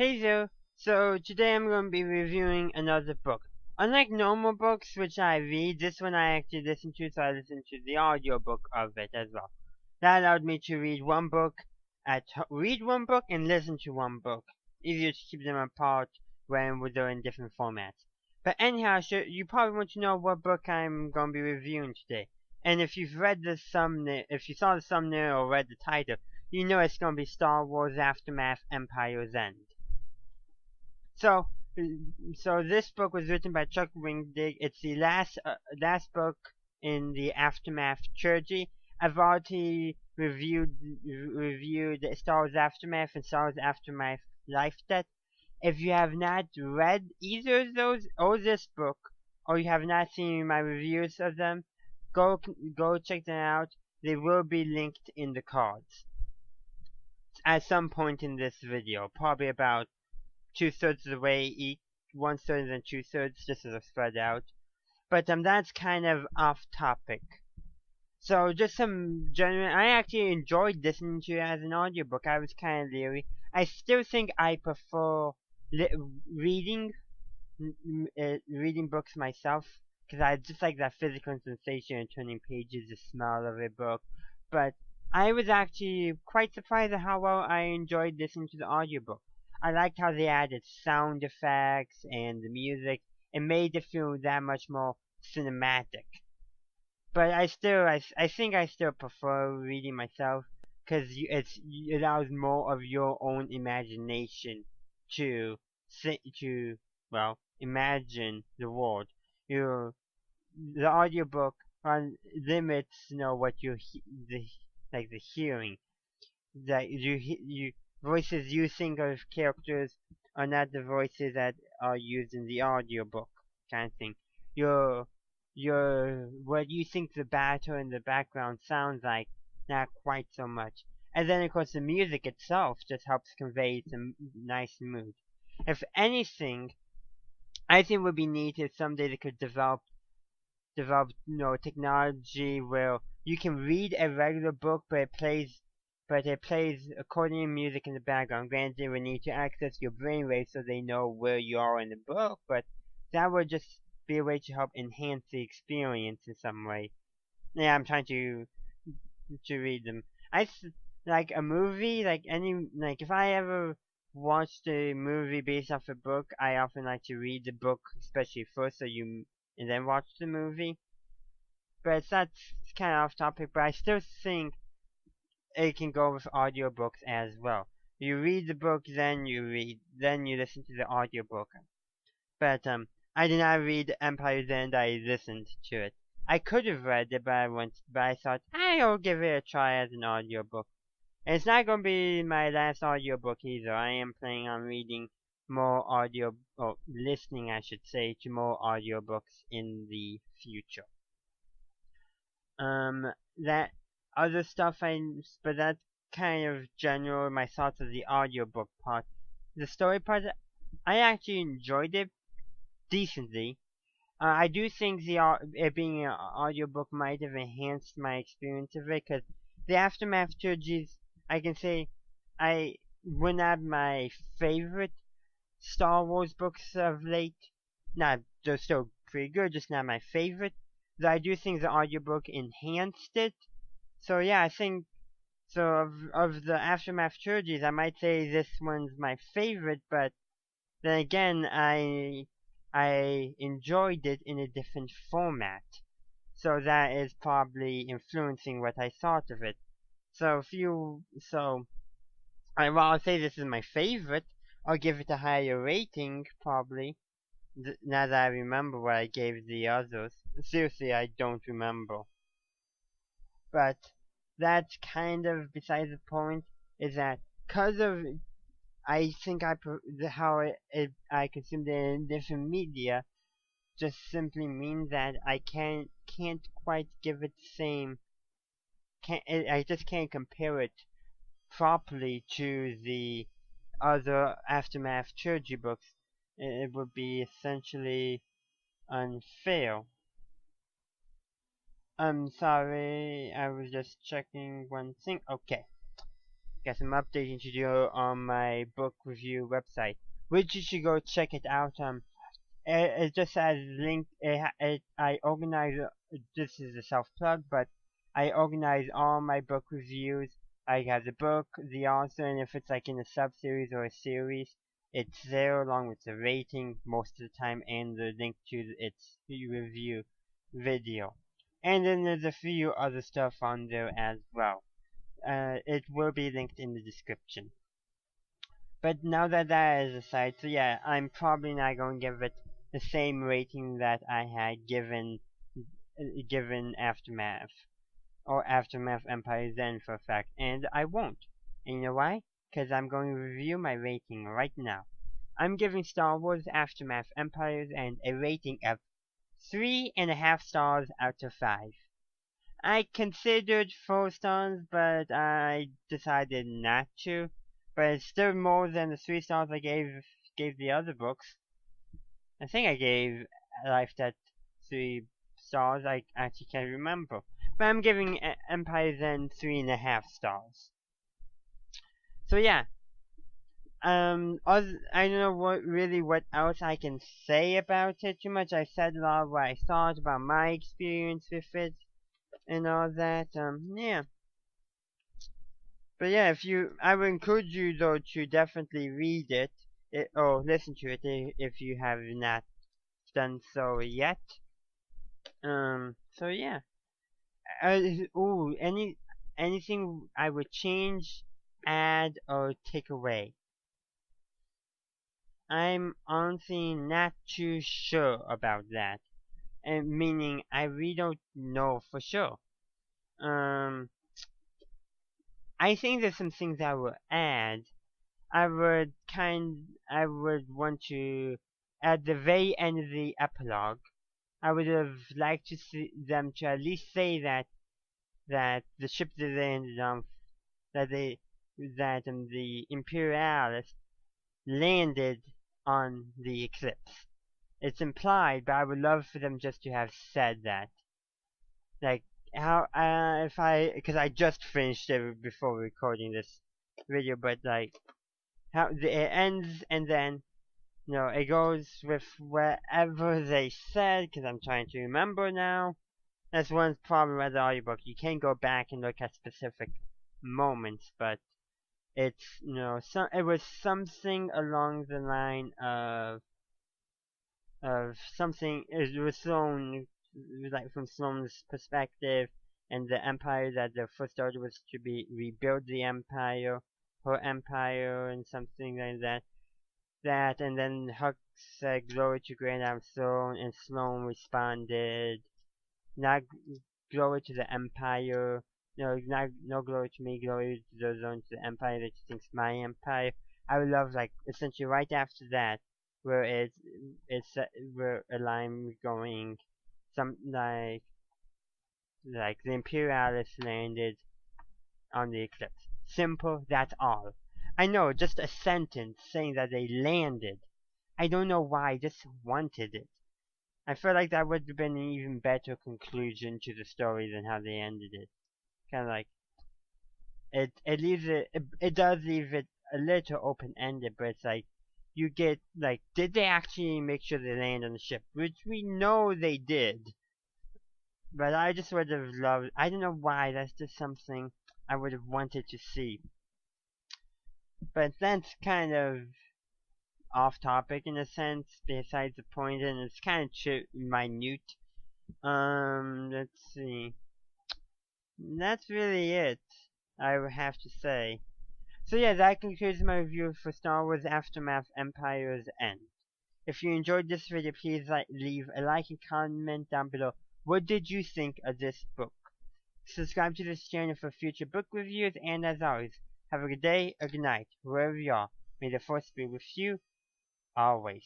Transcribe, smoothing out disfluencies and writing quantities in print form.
Hey there, so today I'm going to be reviewing another book. Unlike normal books which I read, this one I actually listen to, so I listened to the audiobook of it as well. That allowed me to read one book and listen to one book. Easier to keep them apart when they're in different formats. But anyhow, you probably want to know what book I'm going to be reviewing today. And if you've read the thumbnail, if you saw the thumbnail or read the title, you know it's going to be Star Wars Aftermath Empire's End. So, so this book was written by Chuck Wendig. It's the last book in the Aftermath trilogy. I've already reviewed Star Wars Aftermath and Star Wars Aftermath Life Debt. If you have not read either of those or this book, or you have not seen my reviews of them, go check them out. They will be linked in the cards at some point in this video, probably about 2/3 of the way each, 1/3 and then 2/3, just as a spread out. But that's kind of off topic. So just some general. I actually enjoyed listening to it as an audiobook. I was kind of leery. I still think I prefer reading books myself because I just like that physical sensation of turning pages, the smell of a book. But I was actually quite surprised at how well I enjoyed listening to the audiobook. I liked how they added sound effects and the music. It made it feel that much more cinematic. But I think I still prefer reading myself because it allows more of your own imagination to imagine the world. The audiobook limits what the hearing that you voices you think of characters are not the voices that are used in the audiobook kind of thing. What you think the battle in the background sounds like, not quite so much. And then of course the music itself just helps convey some nice mood. If anything, I think it would be neat if someday they could develop technology where you can read a regular book but it plays accordion music in the background. Granted, they would need to access your brainwave so they know where you are in the book, but that would just be a way to help enhance the experience in some way. Yeah, I'm trying to read them. Like a movie, if I ever watched a movie based off a book, I often like to read the book, especially first, and then watch the movie. But that's kind of off topic. But I still think it can go with audiobooks as well. You read the book, then you listen to the audiobook. But I did not read Empire's End. I listened to it. I could have read it, but I thought I'll give it a try as an audiobook. And it's not going to be my last audiobook either. I am planning on reading more listening, I should say, to more audiobooks in the future. That other stuff but that's kind of general, my thoughts of the audiobook part. The story part, I actually enjoyed it decently. I do think it being an audiobook might have enhanced my experience of it, because the Aftermath trilogies, I can say, were not my favorite Star Wars books of late. They're still pretty good, just not my favorite. Though I do think the audiobook enhanced it. So yeah, I think so of the Aftermath trilogies, I might say this one's my favorite, but then again, I enjoyed it in a different format. So that is probably influencing what I thought of it. While I'll say this is my favorite, I'll give it a higher rating, probably. Now that I remember what I gave the others. Seriously, I don't remember. But that's kind of besides the point, is that because of I think I consumed it in different media just simply means that I can't quite give it the same. I just can't compare it properly to the other Aftermath trilogy books. It would be essentially unfair. I'm sorry, I was just checking one thing. Okay. got some updating to do on my book review website, which you should go check it out. It just has link. I organize. This is a self plug, but I organize all my book reviews. I have the book, the author, and if it's like in a sub series or a series, it's there along with the rating most of the time and the link to its review video. And then there's a few other stuff on there as well. It will be linked in the description. But now that that is aside, so yeah, I'm probably not going to give it the same rating that I had given Aftermath or Aftermath Empire Zen for a fact, and I won't. And you know why? Because I'm going to review my rating right now. I'm giving Star Wars Aftermath Empires and a rating of 3.5 stars out of 5. I considered 4 stars, but I decided not to. But it's still more than the 3 stars I gave the other books. I think I gave Life Death 3 stars. I actually can't remember. But I'm giving Empire Zen 3.5 stars. So yeah. I don't know what else I can say about it too much. I said a lot of what I thought about my experience with it and all that. Yeah. But yeah, I would encourage you though to definitely read it, or listen to it if you have not done so yet. So yeah. Anything I would change, add, or take away? I'm honestly not too sure about that, and meaning I really don't know for sure. I think there's some things I would add. I would want to, at the very end of the epilogue, I would have liked to see them to at least say that the ship that they ended on, that the Imperialists landed on the Eclipse. It's implied, but I would love for them just to have said that. Like, how, because I just finished it before recording this video, but like, how it ends and then, it goes with whatever they said, because I'm trying to remember now. That's one problem with the audiobook. You can't go back and look at specific moments, but it's, it was something along the line of something, it was thrown, like from Sloane's perspective, and the empire that the First Order was to rebuild the empire, her empire, and something like that. And then Huck said, "Glory to Grand Admiral Sloane," and Sloane responded, "Not glory to the empire, no glory to me, glory to those owned to the empire that you think's my empire." I would love, like, essentially right after that, where where a line going, some like the Imperialists landed on the Eclipse. Simple, that's all. I know, just a sentence saying that they landed. I don't know why, I just wanted it. I feel like that would have been an even better conclusion to the story than how they ended it. Kind of like, it does leave it a little open-ended, but it's like, you get, like, did they actually make sure they land on the ship? Which we know they did. But I just would have loved, I don't know why, that's just something I would have wanted to see. But that's kind of off topic in a sense, besides the point, and it's kind of minute. Let's see. That's really it, I would have to say. So yeah, that concludes my review for Star Wars Aftermath Empire's End. If you enjoyed this video, please leave a like and comment down below. What did you think of this book? Subscribe to this channel for future book reviews, and as always, have a good day or good night, wherever you are. May the Force be with you, always.